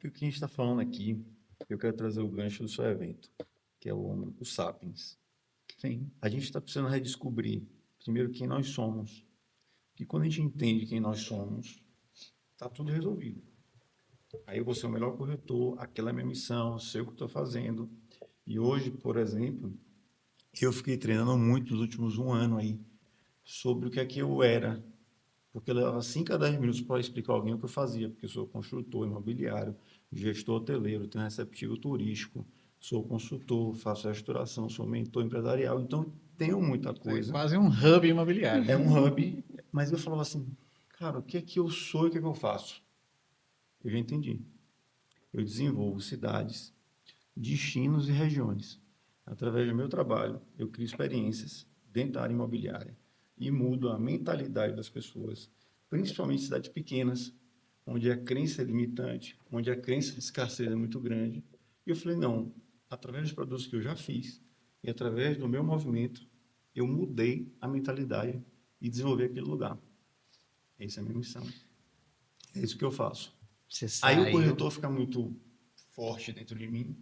que o que a gente está falando aqui, eu quero trazer o gancho do seu evento, que é o Sapiens. Sim. A gente está precisando redescobrir, primeiro, quem nós somos. Que quando a gente entende quem nós somos, está tudo resolvido. Aí eu vou ser o melhor corretor, aquela é a minha missão, sei o que estou fazendo. E hoje, por exemplo, eu fiquei treinando muito nos últimos um ano aí sobre o que é que eu era. Porque eu levava 5 a 10 minutos para explicar a alguém o que eu fazia, porque eu sou construtor imobiliário, gestor hoteleiro, tenho receptivo turístico, sou consultor, faço restauração, sou mentor empresarial, então tenho muita É coisa. quase um hub imobiliário. É um hub, mas eu falava assim, cara, o que é que eu sou e o que é que eu faço? Eu já entendi. Eu desenvolvo cidades, destinos e regiões. Através do meu trabalho, eu crio experiências dentro da área imobiliária e mudo a mentalidade das pessoas, principalmente em cidades pequenas, onde a crença é limitante, onde a crença de escassez é muito grande. E eu falei, não, através dos produtos que eu já fiz e através do meu movimento, eu mudei a mentalidade e desenvolvi aquele lugar. Essa é a minha missão. É isso que eu faço. Você Aí o saiu. corretor fica muito forte dentro de mim,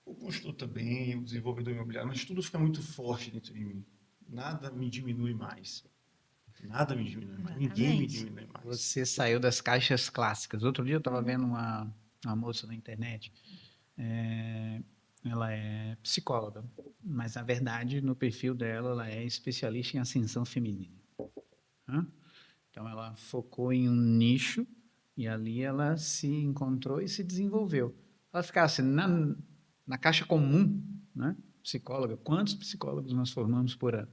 o construtor também, o desenvolvedor imobiliário, mas tudo fica muito forte dentro de mim. Nada me diminui mais. Nada me diminui mais. Ninguém me Exatamente. diminui mais. Você saiu das caixas clássicas. Outro dia eu estava vendo uma moça na internet. é, Ela é psicóloga, mas na verdade no perfil dela ela é especialista em ascensão feminina. Hã? Então ela focou em um nicho e ali ela se encontrou e se desenvolveu. Ela ficasse na caixa comum, né? Psicóloga. Quantos psicólogos nós formamos por ano?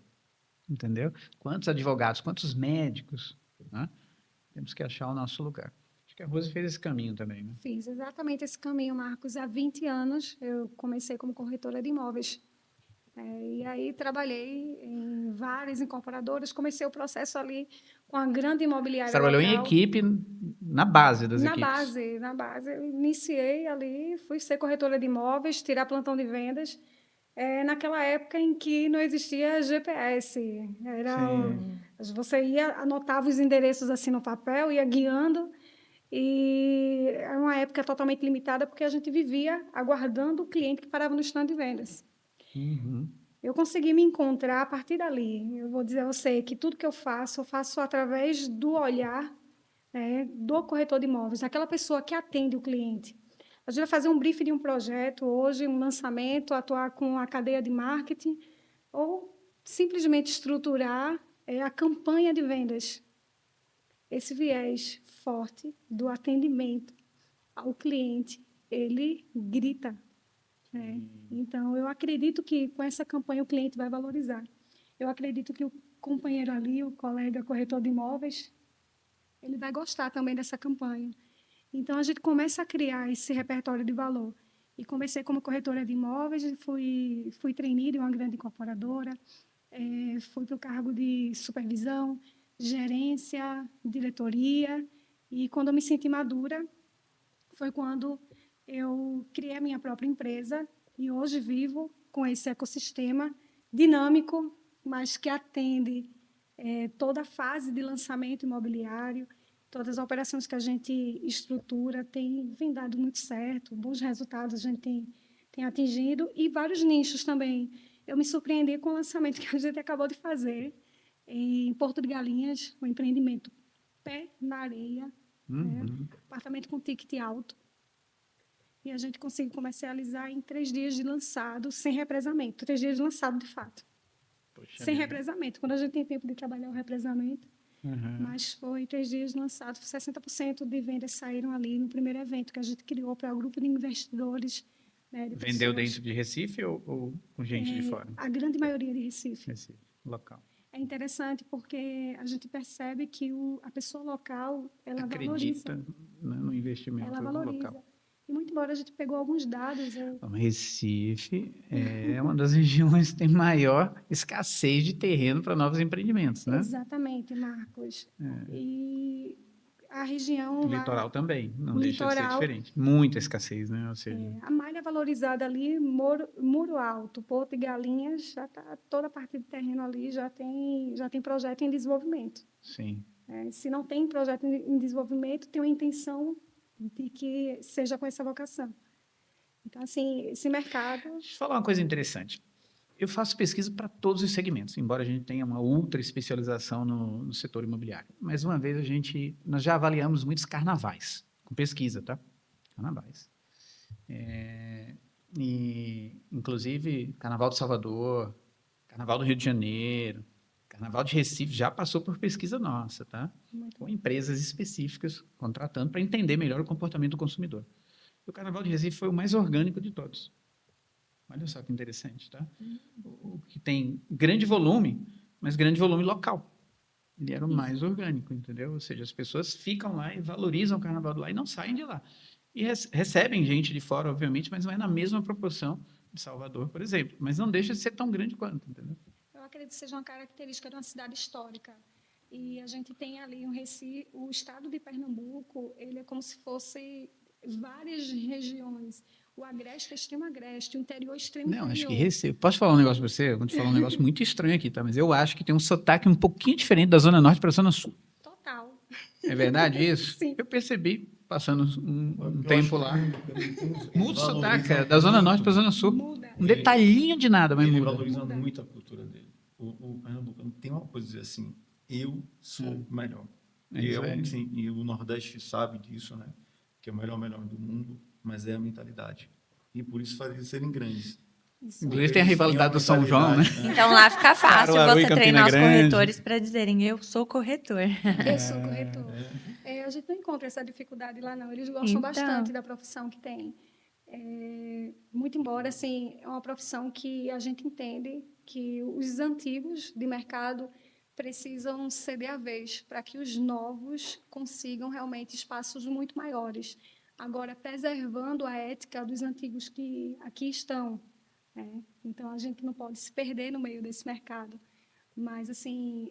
Entendeu? Quantos advogados, quantos médicos, né? Temos que achar o nosso lugar. Acho que a Rose fez esse caminho também, né? Fiz exatamente esse caminho, Marcos. Há 20 anos eu comecei como corretora de imóveis. E aí trabalhei em várias incorporadoras, comecei o processo ali com a grande Você imobiliária trabalhou em local. equipe, na base das Na equipes. base, na base. Eu iniciei ali, fui ser corretora de imóveis, tirar plantão de vendas, naquela época em que não existia GPS. Sim. Você ia, anotava os endereços assim no papel, ia guiando, e era uma época totalmente limitada, porque a gente vivia aguardando o cliente que parava no stand de vendas. Uhum. Eu consegui me encontrar a partir dali. Eu vou dizer a você que tudo que eu faço através do olhar, né, do corretor de imóveis, aquela pessoa que atende o cliente. A gente vai fazer um briefing de um projeto hoje, um lançamento, atuar com a cadeia de marketing, ou simplesmente estruturar a campanha de vendas. Esse viés forte do atendimento ao cliente, ele grita. Então, eu acredito que com essa campanha o cliente vai valorizar. Eu acredito que o companheiro ali, o colega corretor de imóveis, ele vai gostar também dessa campanha. Então, a gente começa a criar esse repertório de valor. E comecei como corretora de imóveis, fui trainee em uma grande incorporadora, fui para o cargo de supervisão, gerência, diretoria. E quando eu me senti madura, foi quando eu criei a minha própria empresa e hoje vivo com esse ecossistema dinâmico, mas que atende toda a fase de lançamento imobiliário, todas as operações que a gente estrutura, vem dado muito certo, bons resultados a gente tem atingido e vários nichos também. Eu me surpreendi com o lançamento que a gente acabou de fazer em Porto de Galinhas, um empreendimento pé na areia, né? Uhum. Apartamento com ticket alto. E a gente conseguiu comercializar em 3 dias de lançado, sem represamento. 3 dias de lançado, de fato. Poxa Sem vida. represamento. Quando a gente tem tempo de trabalhar o represamento. Uhum. Mas foi 3 dias de lançado. 60% de vendas saíram ali no primeiro evento que a gente criou para o grupo de investidores. Né, de Vendeu pessoas. dentro de Recife ou com gente de fora? A grande maioria de Recife. Recife, local. É interessante porque a gente percebe que a pessoa local, ela valoriza. Acredita, né, no investimento Ela local. valoriza. E muito embora a gente pegou alguns dados, Então, Recife é uma das regiões que tem maior escassez de terreno para novos empreendimentos, né? exatamente, Marcos. E a região lá, Litoral também, não o deixa de ser litoral, diferente. Muita escassez, né? Ou seja, a malha valorizada ali, Muro Alto, Porto e Galinhas, já tá, toda a parte de terreno ali já tem projeto em desenvolvimento. sim. Se não tem projeto em desenvolvimento, tem uma intenção de que seja com essa vocação. Então, assim, esse mercado... Deixa eu falar uma coisa interessante. Eu faço pesquisa para todos os segmentos, embora a gente tenha uma ultra especialização no setor imobiliário. Mais uma vez, nós já avaliamos muitos carnavais, com pesquisa, tá? Carnavais. E, inclusive, Carnaval de Salvador, Carnaval do Rio de Janeiro, Carnaval de Recife já passou por pesquisa nossa, tá? Com empresas específicas contratando para entender melhor o comportamento do consumidor. E o Carnaval de Recife foi o mais orgânico de todos. Olha só que interessante, tá? O que tem grande volume, mas grande volume local. Ele era o mais orgânico, entendeu? Ou seja, as pessoas ficam lá e valorizam o Carnaval de lá e não saem de lá. E recebem gente de fora, obviamente, mas não é na mesma proporção de Salvador, por exemplo. Mas não deixa de ser tão grande quanto, entendeu? Eu acredito que seja uma característica de uma cidade histórica. E a gente tem ali o estado de Pernambuco, ele é como se fosse várias regiões. O agreste é extremo agreste, o interior é extremo Não, acho que interior. Posso falar um negócio para você? Eu vou te falar um negócio muito estranho aqui, tá? Mas eu acho que tem um sotaque um pouquinho diferente da Zona Norte para a Zona Sul. Total. É verdade isso? Sim. Eu percebi, passando um Eu tempo acho lá. que Muda o sotaque, valoriza cara, da Zona Norte muito. para a Zona Sul. Muda. Um detalhinho de nada, mas Ele muda. valoriza Muda. muito a cultura dele. O pernambucano tem uma coisa de dizer assim, eu sou melhor. É isso aí. Sim, e o Nordeste sabe disso, né? Que é o melhor do mundo, mas é a mentalidade. E por isso faz eles serem grandes. Isso. Inclusive tem a rivalidade do São João, né? Então lá fica fácil Caruaru e você Campina treinar os Grande. corretores para dizerem eu sou corretor. Eu sou corretor. A gente não encontra essa dificuldade lá, não. Eles gostam Então. bastante da profissão que tem. Muito embora, assim, é uma profissão que a gente entende que os antigos de mercado precisam ceder a vez para que os novos consigam realmente espaços muito maiores. Agora, preservando a ética dos antigos que aqui estão, né? Então, a gente não pode se perder no meio desse mercado. Mas, assim,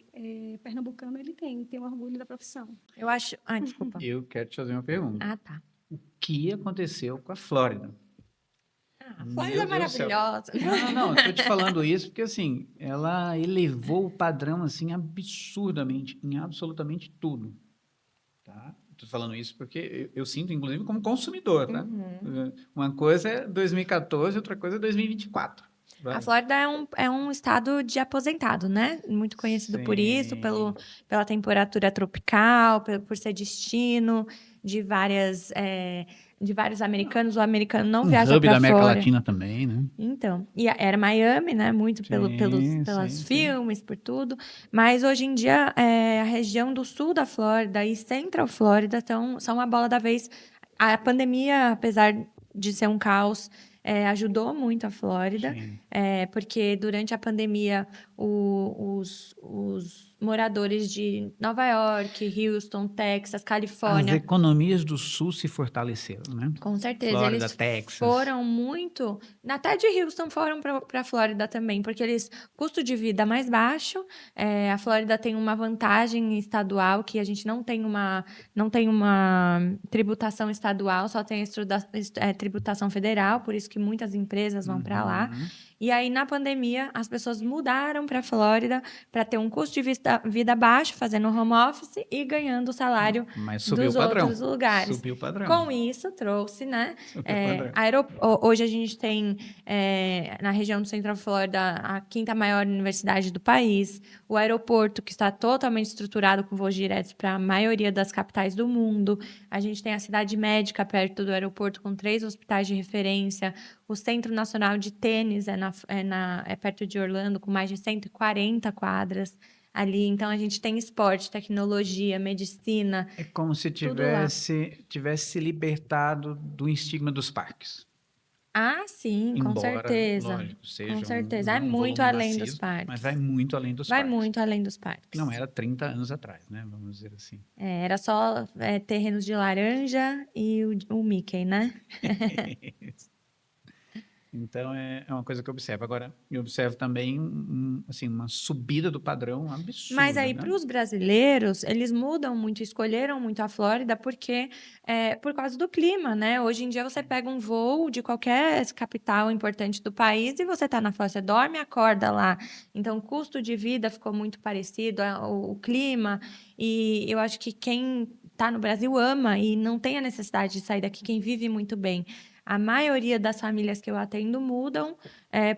pernambucano, ele tem orgulho da profissão. Eu acho. Ah, desculpa. Eu quero te fazer uma pergunta. Ah, tá. O que aconteceu com a Flórida? A Meu Flórida é Deus do céu. maravilhosa. Não, estou te falando isso porque, assim, ela elevou o padrão, assim, absurdamente, em absolutamente tudo, tá? Estou falando isso porque eu sinto, inclusive, como consumidor, tá? Uma coisa é 2014, outra coisa é 2024. Vai. A Flórida é um estado de aposentado, né? Muito conhecido por isso, Sim. pela temperatura tropical, por ser destino de vários americanos. O americano não viaja hub da para América fora. Latina também, né? Então, e era Miami, né? Muito pelos filmes, por tudo. Mas hoje em dia, a região do sul da Flórida e Central Flórida são a bola da vez. A pandemia, apesar de ser um caos, ajudou muito a Flórida, porque durante a pandemia os moradores de Nova York, Houston, Texas, Califórnia... As economias do sul se fortaleceram, né? Com certeza. Flórida, eles Texas. foram muito... Até de Houston foram para a Flórida também, porque custo de vida mais baixo. A Flórida tem uma vantagem estadual, que a gente não tem uma tributação estadual, só tem tributação federal, por isso que muitas empresas vão para lá. E aí, na pandemia, as pessoas mudaram para a Flórida para ter um custo de vida baixo, fazendo home office e ganhando o salário dos outros lugares. Subiu o padrão. Com isso, trouxe, né? Subiu o padrão. Hoje a gente tem, na região do Central Flórida, a quinta maior universidade do país, o aeroporto, que está totalmente estruturado com voos diretos para a maioria das capitais do mundo. A gente tem a cidade médica perto do aeroporto, com 3 hospitais de referência. O Centro Nacional de Tênis é perto de Orlando, com mais de 140 quadras ali. Então, a gente tem esporte, tecnologia, medicina. É como se tivesse se libertado do estigma dos parques. Ah, sim, com certeza. Lógico, seja com certeza. Vai um muito volume além maciço, dos parques. Mas vai muito além dos Vai parques. muito além dos parques. Não era 30 anos atrás, né? Vamos dizer assim. Era só terrenos de laranja e o Mickey, né? Então, é uma coisa que eu observo. Agora, eu observo também assim, uma subida do padrão absurda. Mas aí, né? para os brasileiros, eles mudam muito, escolheram muito a Flórida porque por causa do clima, né? Hoje em dia, você pega um voo de qualquer capital importante do país e você está na Flórida, você dorme e acorda lá. Então, o custo de vida ficou muito parecido, o clima. E eu acho que quem está no Brasil ama e não tem a necessidade de sair daqui, quem vive muito bem. A maioria das famílias que eu atendo mudam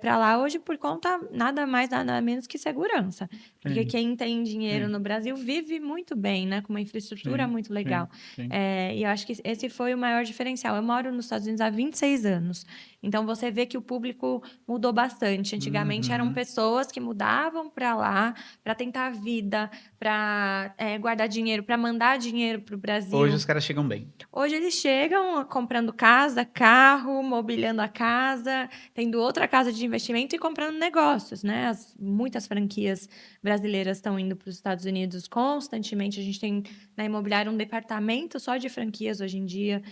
para lá hoje por conta nada mais, nada menos que segurança. Porque Sim, quem tem dinheiro sim. no Brasil vive muito bem, né? Com uma infraestrutura Sim, muito legal. sim. E eu acho que esse foi o maior diferencial. Eu moro nos Estados Unidos há 26 anos. Então, você vê que o público mudou bastante. Antigamente, eram pessoas que mudavam para lá para tentar a vida, para guardar dinheiro, para mandar dinheiro para o Brasil. Hoje os caras chegam bem. Hoje eles chegam comprando casa, carro, mobiliando a casa, tendo outra casa de investimento e comprando negócios, né? Muitas franquias brasileiras estão indo para os Estados Unidos constantemente. A gente tem na imobiliária um departamento só de franquias hoje em dia,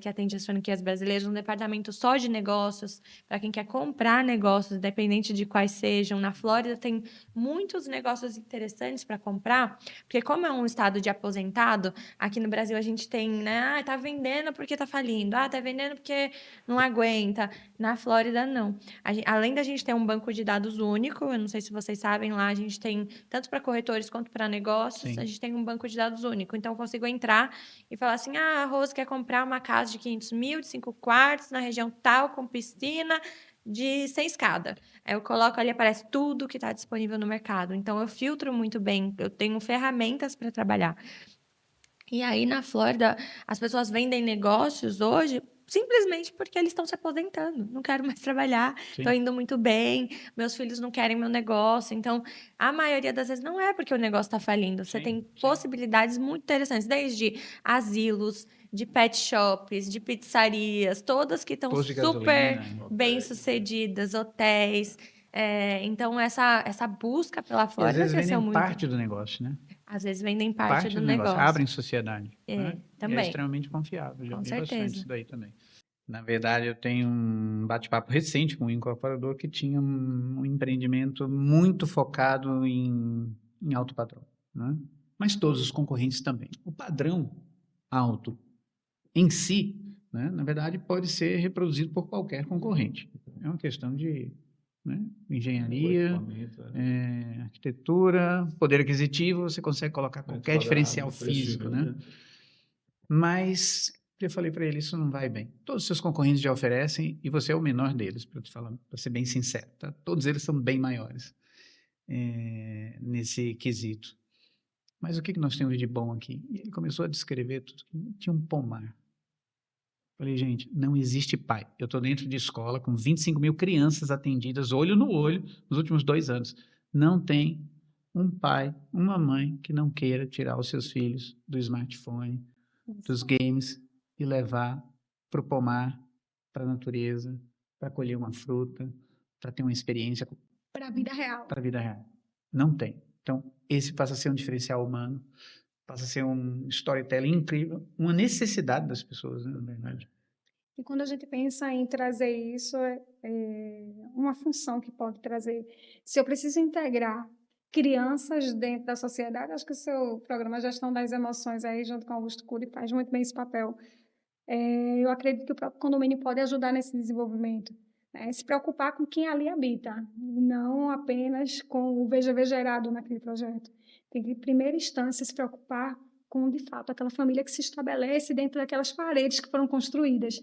que atende as franquias brasileiras, um departamento só de negócios, para quem quer comprar negócios, independente de quais sejam. Na Flórida tem muitos negócios interessantes para comprar, porque como é um estado de aposentado, aqui no Brasil a gente tem, né? Tá vendendo porque tá falindo. Tá vendendo porque não aguenta. Na Flórida, não. Além da gente ter um banco de dados único, eu não sei se vocês sabem, lá a gente tem, tanto para corretores quanto para negócios, Sim. a gente tem um banco de dados único. Então, eu consigo entrar e falar assim, a Rose quer comprar uma casa de 500 mil, de 5 quartos, na região tal, com piscina, sem escada. Aí eu coloco ali, aparece tudo que está disponível no mercado. Então, eu filtro muito bem, eu tenho ferramentas para trabalhar. E aí, na Flórida, as pessoas vendem negócios hoje simplesmente porque eles estão se aposentando. Não quero mais trabalhar, estou indo muito bem, meus filhos não querem meu negócio. Então, a maioria das vezes não é porque o negócio está falindo. Você tem possibilidades muito interessantes, desde asilos, de pet shops, de pizzarias, todas que estão Posto de super gasolina, bem-sucedidas, hotéis. Então, essa busca pela E às Flórida vezes cresceu vendem muito. parte do negócio, né? Às vezes vendem parte do negócio. Abrem sociedade. Né? E também. é extremamente confiável. Já Com vi certeza. bastante isso daí também. Na verdade, eu tenho um bate-papo recente com um incorporador que tinha um empreendimento muito focado em alto padrão, né? Mas todos os concorrentes também. O padrão alto em si, né, na verdade, pode ser reproduzido por qualquer concorrente. É uma questão de, né, engenharia, arquitetura, poder aquisitivo, você consegue colocar qualquer diferencial físico, né? Mas eu falei para ele, isso não vai bem. Todos os seus concorrentes já oferecem e você é o menor deles, para te falar, para ser bem sincero, tá? Todos eles são bem maiores nesse quesito. Mas o que nós temos de bom aqui? E ele começou a descrever tudo. Tinha um pomar. Falei, gente, não existe pai. Eu estou dentro de escola com 25 mil crianças atendidas, olho no olho, nos últimos 2 anos. Não tem um pai, uma mãe que não queira tirar os seus filhos do smartphone, dos games e levar para o pomar, para a natureza, para colher uma fruta, para ter uma experiência. Para a vida real. Para a vida real. Não tem. Então, esse passa a ser um diferencial humano, passa a ser um storytelling incrível, uma necessidade das pessoas, né, na verdade. E quando a gente pensa em trazer isso, uma função que pode trazer. Se eu preciso integrar crianças dentro da sociedade, acho que o seu programa Gestão das Emoções, aí, junto com o Augusto Cury, faz muito bem esse papel. Eu acredito que o próprio condomínio pode ajudar nesse desenvolvimento. Se preocupar com quem ali habita, não apenas com o VGV gerado naquele projeto. Tem que, em primeira instância, se preocupar com, de fato, aquela família que se estabelece dentro daquelas paredes que foram construídas.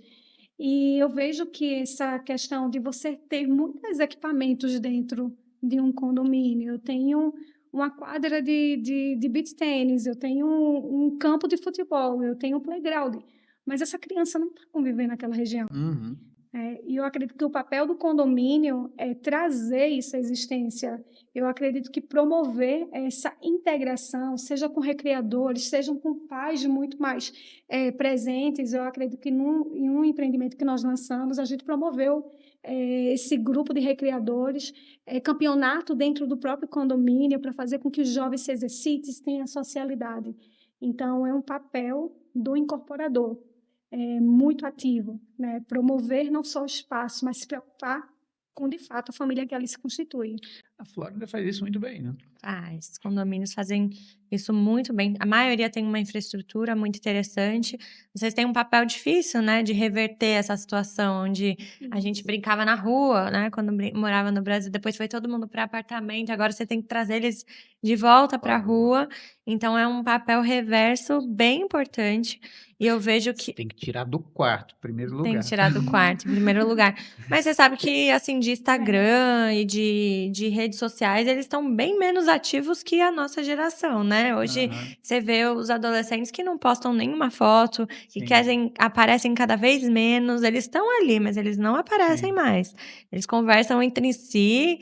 E eu vejo que essa questão de você ter muitos equipamentos dentro de um condomínio, eu tenho uma quadra de beach tênis, eu tenho um campo de futebol, eu tenho um playground, mas essa criança não está convivendo naquela região. E eu acredito que o papel do condomínio é trazer isso à existência. Eu acredito que promover essa integração, seja com recreadores, sejam com pais muito mais presentes. Eu acredito que em um empreendimento que nós lançamos, a gente promoveu esse grupo de recreadores, campeonato dentro do próprio condomínio, para fazer com que os jovens se exercitem, tenham socialidade. Então, é um papel do incorporador. Muito ativo, né? Promover não só o espaço, mas se preocupar com, de fato, a família que ali se constitui. A Flórida faz isso muito bem, né? Os condomínios fazem isso muito bem. A maioria tem uma infraestrutura muito interessante. Vocês têm um papel difícil, né, de reverter essa situação onde a gente brincava na rua, né, quando morava no Brasil. Depois foi todo mundo para apartamento. Agora você tem que trazer eles de volta para a rua. Então é um papel reverso bem importante. E eu vejo que Tem que tirar do quarto, em primeiro lugar. tem que tirar do quarto, em primeiro lugar. Mas você sabe que, assim, de Instagram e de redes sociais, eles estão bem menos ativos que a nossa geração, né? Hoje, você vê os adolescentes que não postam nenhuma foto, que aparecem cada vez menos. Eles estão ali, mas eles não aparecem mais. Eles conversam entre si.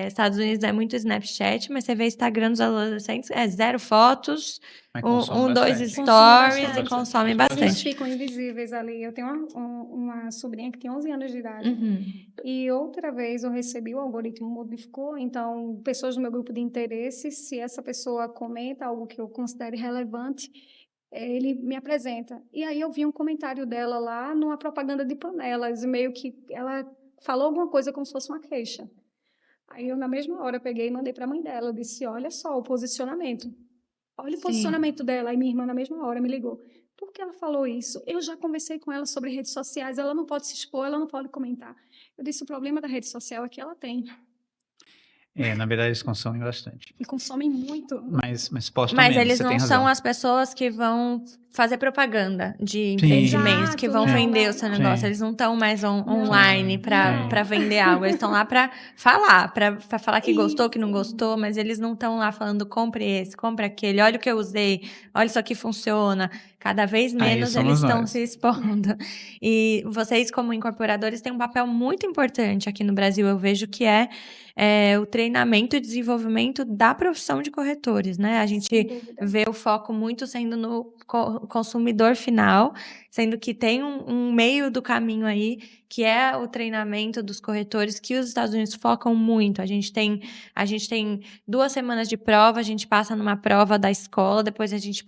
Estados Unidos é muito Snapchat, mas você vê Instagram dos adolescentes, 0 fotos, Mas 2 bastante. stories e consomem Eles bastante. ficam invisíveis ali. Eu tenho uma sobrinha que tem 11 anos de idade. E outra vez eu recebi, o algoritmo modificou, então pessoas do meu grupo de interesse, se essa pessoa comenta algo que eu considere relevante, ele me apresenta. E aí eu vi um comentário dela lá numa propaganda de panelas, meio que ela falou alguma coisa como se fosse uma queixa. Aí eu, na mesma hora, peguei e mandei para a mãe dela. Eu disse, olha só o posicionamento. Olha o posicionamento dela. Aí minha irmã, na mesma hora, me ligou. Por que ela falou isso? Eu já conversei com ela sobre redes sociais. Ela não pode se expor, ela não pode comentar. Eu disse, o problema da rede social é que ela tem. Na verdade, eles consomem bastante. E consomem muito. Mas postam Mas menos, eles você não tem são razão. as pessoas que vão fazer propaganda de empreendimentos, Exato, que vão não, vender não, o seu não. negócio. Sim. Eles não estão mais Não. online para vender algo. Eles estão lá para falar, para falar que gostou, que não gostou, mas eles não estão lá falando compre esse, compre aquele, olha o que eu usei, olha isso aqui funciona. Cada vez menos eles somos estão nós. se expondo. E vocês, como incorporadores, têm um papel muito importante aqui no Brasil. Eu vejo que é o treinamento e desenvolvimento da profissão de corretores, né? A gente Sem dúvida. vê o foco muito sendo no consumidor final, sendo que tem um meio do caminho aí, que é o treinamento dos corretores, que os Estados Unidos focam muito. A gente tem 2 semanas de prova, a gente passa numa prova da escola, depois a gente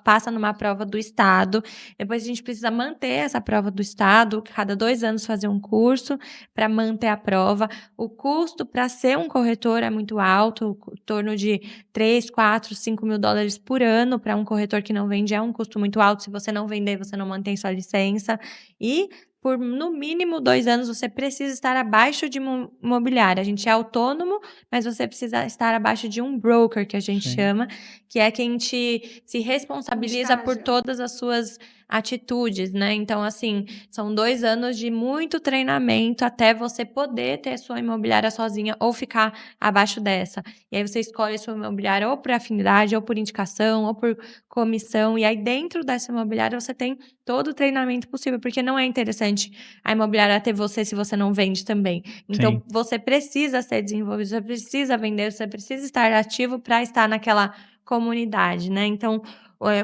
passa numa prova do estado, depois a gente precisa manter essa prova do estado, cada 2 anos fazer um curso para manter a prova. O custo para ser um corretor é muito alto, em torno de 3, 4, 5 mil dólares por ano para um corretor que não vende, é um custo muito alto. Se você não vender, você não mantém sua licença. E por no mínimo 2 anos você precisa estar abaixo de uma imobiliária. A gente é autônomo, mas você precisa estar abaixo de um broker, que a gente chama, que é quem se responsabiliza por estágio. todas as suas atitudes, né? Então, assim, são 2 anos de muito treinamento até você poder ter sua imobiliária sozinha ou ficar abaixo dessa. E aí você escolhe sua imobiliária ou por afinidade, ou por indicação, ou por comissão. E aí dentro dessa imobiliária você tem todo o treinamento possível, porque não é interessante a imobiliária ter você se você não vende também. Então, você precisa ser desenvolvido, você precisa vender, você precisa estar ativo para estar naquela comunidade, né? Então,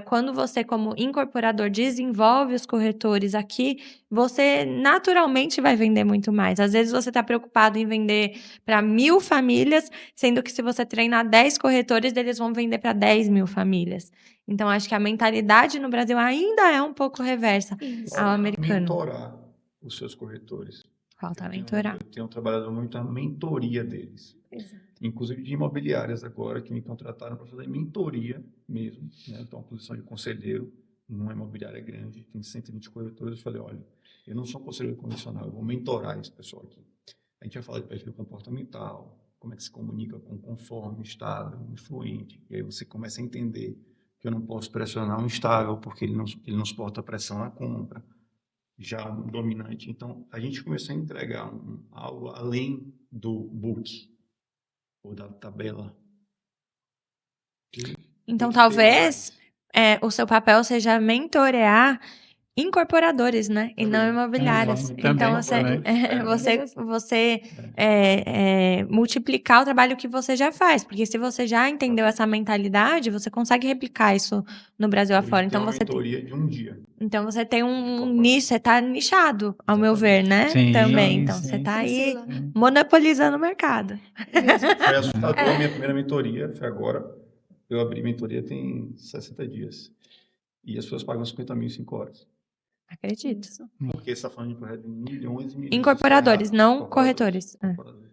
quando você, como incorporador, desenvolve os corretores aqui, você naturalmente vai vender muito mais. Às vezes você está preocupado em vender para 1.000 famílias, sendo que se você treinar 10 corretores, eles vão vender para 10.000 famílias. Então, acho que a mentalidade no Brasil ainda é um pouco reversa ao americano. Mentorar os seus corretores. Falta mentorar. Eu tenho trabalhado muito a mentoria deles. Exato. Inclusive de imobiliárias agora, que me contrataram para fazer mentoria mesmo, né? Então, uma posição de conselheiro numa imobiliária grande, tem 120 corretores. Eu falei, olha, eu não sou um conselheiro convencional, eu vou mentorar esse pessoal aqui. A gente vai falar de perfil comportamental, como é que se comunica com conforme, estável, influente. E aí você começa a entender que eu não posso pressionar um estável, porque ele não suporta a pressão na compra. Já um dominante. Então, a gente começou a entregar algo além do book ou da tabela. Então, talvez o seu papel seja mentorear incorporadores, né? E não imobiliárias. Também, Então, você multiplicar o trabalho que você já faz. Porque se você já entendeu essa mentalidade, você consegue replicar isso no Brasil afora. Então, você mentoria de um dia. Então, você tem um nicho, você está nichado, ao meu ver, né? Sim, também. Então, sim. você está aí monopolizando o mercado. Foi assustador. A minha primeira mentoria foi agora. Eu abri mentoria tem 60 dias. E as pessoas pagam 50 mil em 5 horas. Acredito. Porque você está falando de projeto de milhões e milhões. Incorporadores, não corretores. Incorporadores.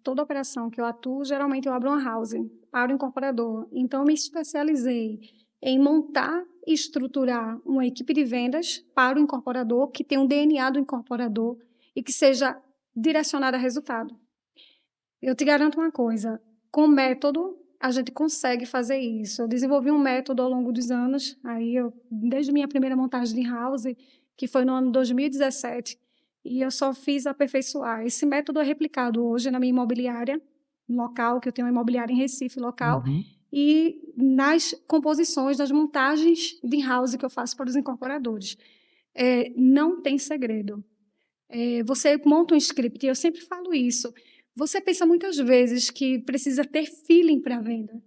toda operação que eu atuo, geralmente eu abro uma house para o incorporador. Então, eu me especializei em montar e estruturar uma equipe de vendas para o incorporador, que tem um DNA do incorporador e que seja direcionada a resultado. Eu te garanto uma coisa, com método, a gente consegue fazer isso. Eu desenvolvi um método ao longo dos anos, desde minha primeira montagem de house, que foi no ano 2017, e eu só fiz aperfeiçoar. Esse método é replicado hoje na minha imobiliária local, que eu tenho uma imobiliária em Recife local, e nas composições, nas montagens de house que eu faço para os incorporadores. Não tem segredo. Você monta um script, e eu sempre falo isso. Você pensa muitas vezes que precisa ter feeling para a venda.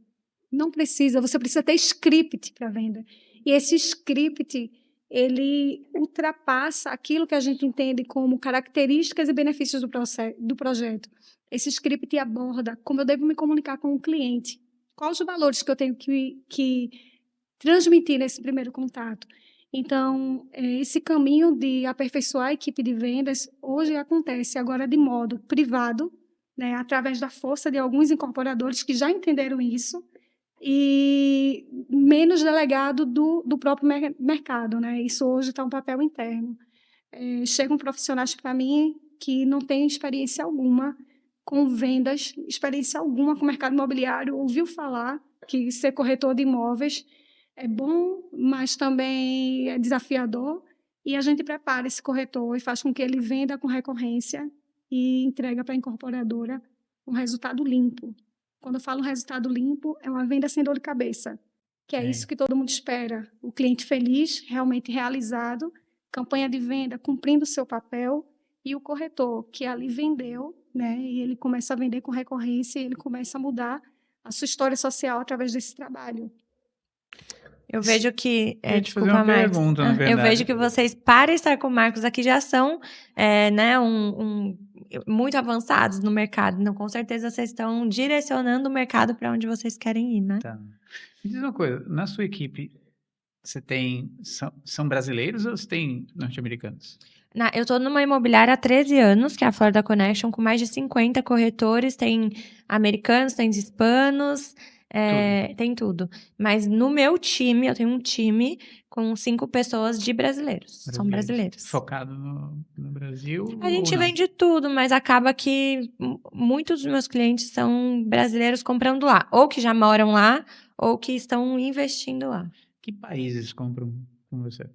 Não precisa, você precisa ter script para a venda. E esse script, ele ultrapassa aquilo que a gente entende como características e benefícios do projeto. Esse script aborda como eu devo me comunicar com o cliente, quais os valores que eu tenho que transmitir nesse primeiro contato. Então, esse caminho de aperfeiçoar a equipe de vendas hoje acontece agora de modo privado, né, através da força de alguns incorporadores que já entenderam isso, e menos delegado do próprio mercado, né? Isso hoje está um papel interno. Chegam profissionais para mim que não têm experiência alguma com vendas, experiência alguma com o mercado imobiliário, ouviu falar que ser corretor de imóveis é bom, mas também é desafiador, e a gente prepara esse corretor e faz com que ele venda com recorrência e entrega para a incorporadora um resultado limpo. Quando eu falo resultado limpo, é uma venda sem dor de cabeça, que é isso que todo mundo espera. O cliente feliz, realmente realizado, campanha de venda cumprindo o seu papel, e o corretor que ali vendeu, né, e ele começa a vender com recorrência, e ele começa a mudar a sua história social através desse trabalho. Eu vejo que... Eu ia te fazer desculpa, uma Marcos. pergunta, na Eu verdade. vejo que vocês, para estar com o Marcos aqui, já são né, muito avançados no mercado. Então, com certeza, vocês estão direcionando o mercado para onde vocês querem ir, né? Tá. Me diz uma coisa, na sua equipe, você tem... São brasileiros ou você tem norte-americanos? Eu estou numa imobiliária há 13 anos, que é a Florida Connection, com mais de 50 corretores. Tem americanos, tem hispanos... tem tudo. Mas no meu time, eu tenho um time com 5 pessoas de brasileiros. São brasileiros. Focado no Brasil? A gente ou não? vende tudo, mas acaba que muitos dos meus clientes são brasileiros comprando lá. Ou que já moram lá, ou que estão investindo lá. Que países compram com você?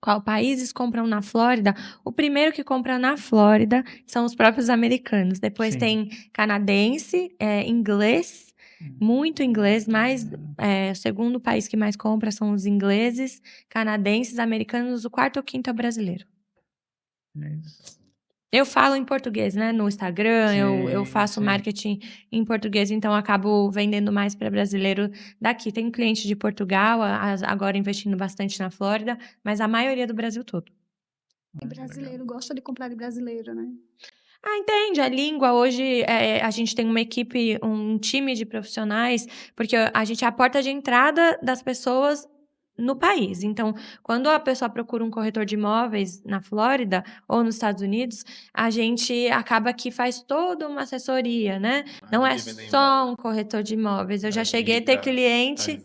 Qual países compram na Flórida? O primeiro que compra na Flórida são os próprios americanos. Depois Sim. tem canadense, inglês, muito inglês, mas o segundo país que mais compra são os ingleses, canadenses, americanos, o quarto ou quinto é o brasileiro. É isso. Eu falo em português, né? No Instagram, eu faço sim. marketing em português, então acabo vendendo mais para brasileiro daqui. Tem cliente de Portugal, agora investindo bastante na Flórida, mas a maioria do Brasil todo. E brasileiro gosta de comprar de brasileiro, né? Entende? A língua, hoje, a gente tem uma equipe, um time de profissionais, porque a gente é a porta de entrada das pessoas no país. Então, quando a pessoa procura um corretor de imóveis na Flórida ou nos Estados Unidos, a gente acaba que faz toda uma assessoria, né? Não é só um corretor de imóveis. Eu já cheguei a ter cliente...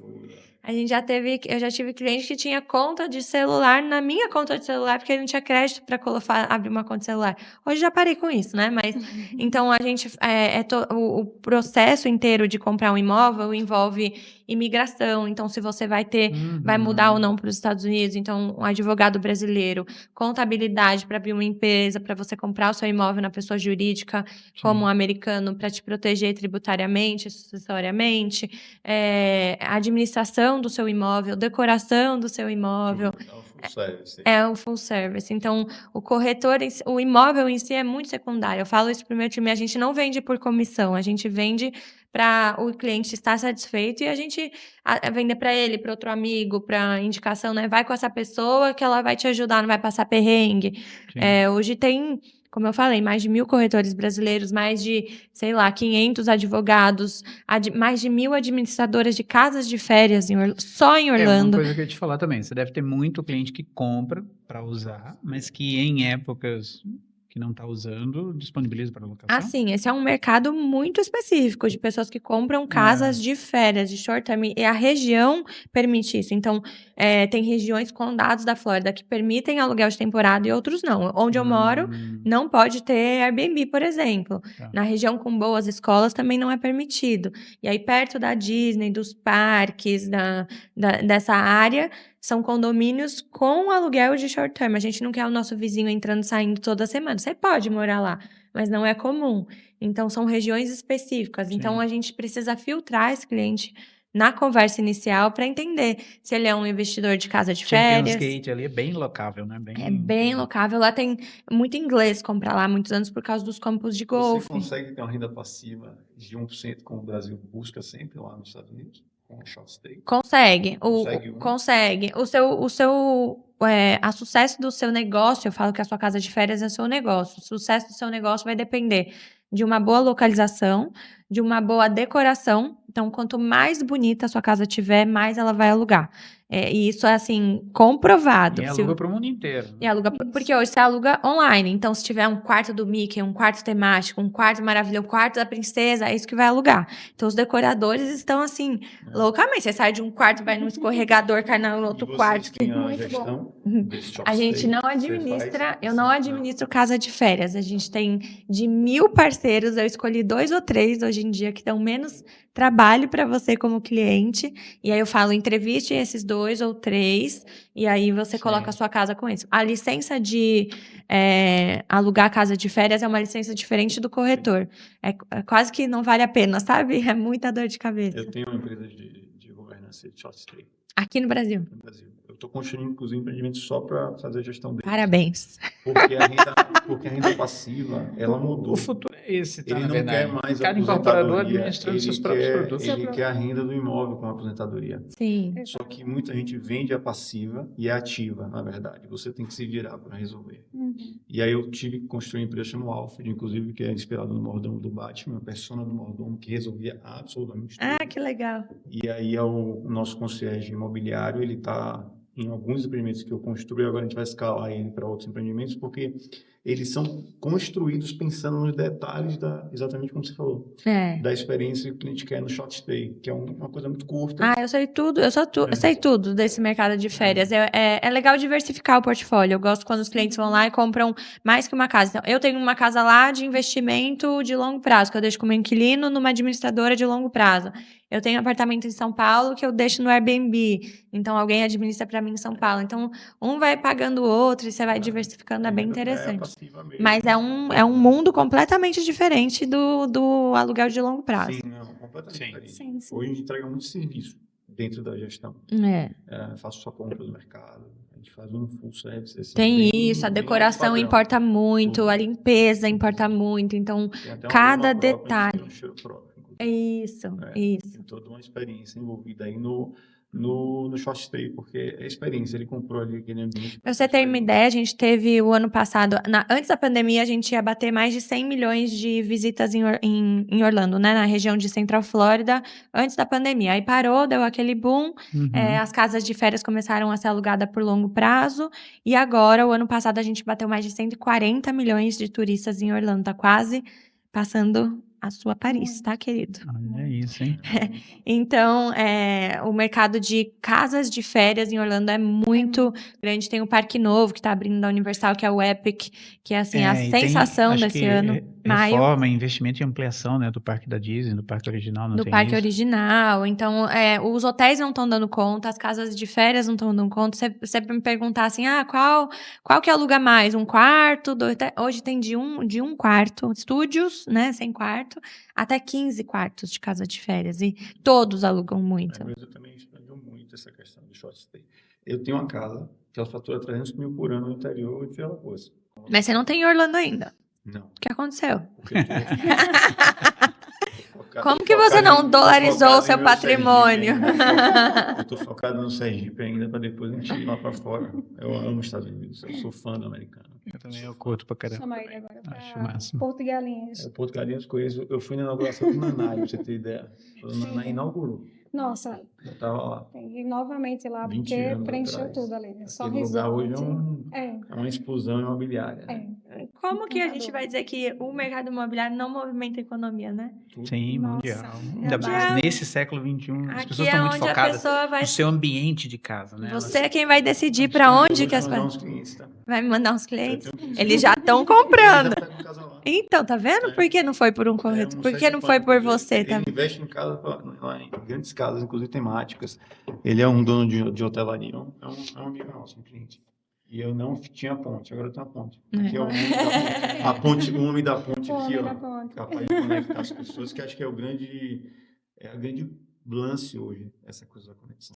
Eu já tive cliente que tinha conta de celular na minha conta de celular, porque ele não tinha crédito para abrir uma conta de celular. Hoje já parei com isso, né? Mas, então, a gente, o processo inteiro de comprar um imóvel envolve imigração. Então, se você vai mudar ou não para os Estados Unidos, então, um advogado brasileiro, contabilidade para abrir uma empresa, para você comprar o seu imóvel na pessoa jurídica, como um americano, para te proteger tributariamente, sucessoriamente, administração do seu imóvel, decoração do seu imóvel. É um full service. Então, o imóvel em si é muito secundário. Eu falo isso pro meu time, a gente não vende por comissão, a gente vende para o cliente estar satisfeito e a gente vender para ele, para outro amigo, para indicação, né? Vai com essa pessoa que ela vai te ajudar, não vai passar perrengue. Hoje tem... Como eu falei, mais de 1.000 corretores brasileiros, mais de, 500 advogados, mais de 1.000 administradoras de casas de férias só em Orlando. Uma coisa que eu ia te falar também, você deve ter muito cliente que compra para usar, mas que em épocas que que não está usando, disponibiliza para locação? Assim, esse é um mercado muito específico de pessoas que compram casas de férias, de short term, e a região permite isso. Então, tem regiões, condados da Flórida que permitem aluguel de temporada e outros não. Onde eu moro, não pode ter Airbnb, por exemplo. Tá. Na região com boas escolas também não é permitido. E aí, perto da Disney, dos parques, dessa área, são condomínios com aluguel de short term. A gente não quer o nosso vizinho entrando e saindo toda semana. Você pode morar lá, mas não é comum. Então, são regiões específicas. Sim. Então, a gente precisa filtrar esse cliente na conversa inicial para entender se ele é um investidor de casa de Champions férias. Gate ali é bem locável, né? É bem locável. Lá tem muito inglês comprar lá há muitos anos por causa dos campos de Você golfe. consegue ter uma renda passiva de 1%, como o Brasil busca sempre lá nos Estados Unidos, com o short stay? Consegue. Consegue. A sucesso do seu negócio, eu falo que a sua casa de férias é seu negócio. O sucesso do seu negócio vai depender de uma boa localização, de uma boa decoração. Então, quanto mais bonita a sua casa tiver, mais ela vai alugar. E isso é, assim, comprovado. E aluga para o mundo inteiro. E aluga, porque hoje você aluga online. Então, se tiver um quarto do Mickey, um quarto temático, um quarto maravilhoso, um quarto da princesa, é isso que vai alugar. Então, os decoradores estão assim, loucamente. Você sai de um quarto, vai num escorregador, cai no outro quarto. Tem a Muito gestão desse short A gente stay? não Você administra, faz? eu não administro casa de férias. A gente tem de 1.000 parceiros, eu escolhi 2 ou 3 hoje em dia que dão menos trabalho para você como cliente. E aí eu falo, entreviste esses 2 ou 3, e aí você coloca a sua casa com isso. A licença de alugar casa de férias é uma licença diferente do corretor. É quase que não vale a pena, sabe? É muita dor de cabeça. Eu tenho uma empresa de governança de short stay Aqui no Brasil. no Brasil. Eu estou construindo, inclusive, um empreendimento só para fazer a gestão dele. Parabéns. Porque a renda passiva, ela mudou. O futuro é esse, tá? Ele Na não verdade. quer mais a Cada incorporador aposentadoria, administrando seus próprios produtos. ele quer a renda do imóvel com a aposentadoria. Sim. Só que muita gente vende a passiva e a ativa, na verdade. Você tem que se virar para resolver. E aí eu tive que construir uma empresa chamada Alfred, inclusive, que é inspirado no mordomo do Batman, a persona do mordomo que resolvia absolutamente tudo. Ah, que legal. E aí o nosso concierge imobiliário, ele está em alguns empreendimentos que eu construí, agora a gente vai escalar ele para outros empreendimentos, porque eles são construídos pensando nos detalhes exatamente como você falou, da experiência que o cliente quer no short stay, que é uma coisa muito curta. Ah, eu sei tudo, eu sei tudo desse mercado de férias. É legal diversificar o portfólio. Eu gosto quando os clientes vão lá e compram mais que uma casa. Então, eu tenho uma casa lá de investimento de longo prazo, que eu deixo como inquilino numa administradora de longo prazo. Eu tenho um apartamento em São Paulo que eu deixo no Airbnb. Então, alguém administra para mim em São Paulo. Então, um vai pagando o outro e você vai diversificando, é bem interessante. Mas é um mundo completamente diferente do aluguel de longo prazo. Sim, não, completamente diferente. Sim. Hoje a gente entrega muito serviço dentro da gestão. Faço sua compra do mercado, a gente faz um full service. Assim, tem isso, a decoração importa muito, a limpeza importa muito. Então, cada detalhe. Tem um cheiro próprio. Isso. Tem toda uma experiência envolvida aí no short stay, porque é experiência, ele comprou ali aquele ambiente. Pra você ter uma ideia, a gente teve o ano passado, antes da pandemia, a gente ia bater mais de 100 milhões de visitas em Orlando, né? Na região de Central Flórida, antes da pandemia. Aí parou, deu aquele boom, as casas de férias começaram a ser alugadas por longo prazo, e agora, o ano passado, a gente bateu mais de 140 milhões de turistas em Orlando, tá quase passando a sua Paris, tá, querido? Olha isso, hein? Então, o mercado de casas de férias em Orlando é muito grande. Tem o Parque Novo, que está abrindo da Universal, que é o Epic, que é, assim, a sensação desse ano. Reforma, investimento e ampliação, né, do parque da Disney, do parque original, não tem do parque isso? original. Então, os hotéis não estão dando conta, as casas de férias não estão dando conta. Você me perguntar assim, qual que aluga mais? Um quarto? Hoje tem de um quarto, estúdios, né, sem quarto, até 15 quartos de casa de férias. E todos alugam muito. Mas eu também expandiu muito essa questão do short stay. Eu tenho uma casa que ela fatura 300 mil por ano no interior e Fila Coisa. Mas você não tem em Orlando ainda. Não. O que aconteceu? Porque Como que você não dolarizou o seu patrimônio? Eu estou focado no Sergipe ainda, para depois a gente ir lá para fora. Eu amo os Estados Unidos, eu sou fã do americano. Eu também, eu curto pra caramba. Chama ele agora Acho para máximo. Porto de Galinhas. O Porto Galinhas conheço, eu fui na inauguração do Nanai, pra você ter ideia. O Nanai inaugurou. Nossa, Eu estava lá. tem que ir novamente lá, 20 porque anos preencheu atrás. tudo ali. Só Aquele lugar hoje resort. é uma explosão imobiliária. né? como que a gente vai dizer que o mercado imobiliário não movimenta a economia, né? Sim, Nossa, mundial. é Ainda mais verdade. nesse século XXI, as Aqui pessoas é estão muito onde a focadas pessoa vai. no seu ambiente de casa, né? Você é quem vai decidir para Eu vou onde te que as mandar pessoas. uns clientes, tá? Vai me mandar uns Eu clientes? tenho clientes Eles já estão Ele comprando. já tá com casa lá. Então, tá vendo? É. Por que não foi por um É corretor? um Por que site não foi por pânico. você, tá? Ele investe em casa, lá em grandes casas, inclusive temáticas. Ele é um dono de hotelaria, é um amigo nosso, um cliente. E eu não tinha ponte, agora eu tenho a ponte. Aqui é o homem da ponte. A ponte, o homem da ponte O aqui, homem ó. da ponte. Capaz de conectar as pessoas, que acho que é a grande lance hoje, essa coisa da conexão.